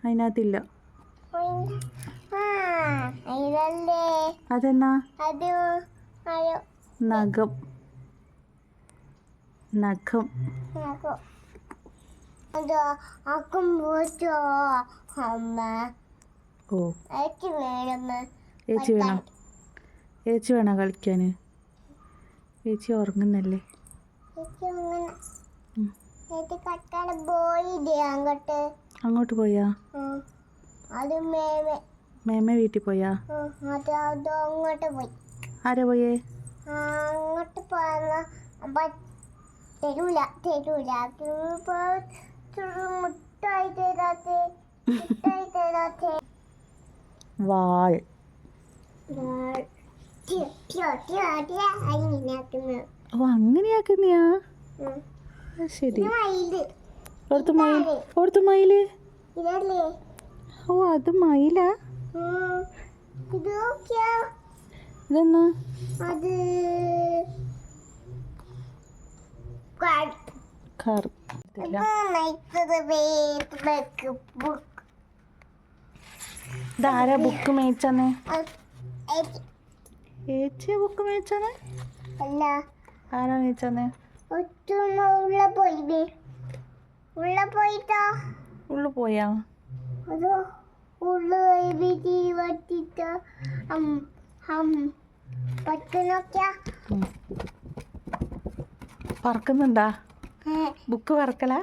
അതിനകത്തില്ല. അതെന്നാ? നഖം. നഖം. ഓ, ഏച്ചി വേണോ? ഏച്ചി വേണോ കളിക്കാൻ? ഏച്ചി ഉറങ്ങുന്നല്ലേ? അങ്ങോട്ട് പോയാ? മേമ വീട്ടിൽ പോയാ? ആരാ പോയേ? അങ്ങോട്ട് വാൾ. ഓ, അങ്ങനെയാക്കുന്നെയാ? ശരി. ഓർത്ത് മയില്. ഓ, അത് മയിലാ? ഇതെന്നാ? ഇതാരാ ബുക്ക് മേടിച്ചെന്ന്? ഏച്ചിയാ ബുക്ക് മേടിച്ചെന്ന്? ആരാ മേടിച്ചെന്ന്? ഉള്ളു പോയാ? പറക്കുന്നുണ്ടാ? ബുക്ക് പറക്കലാ?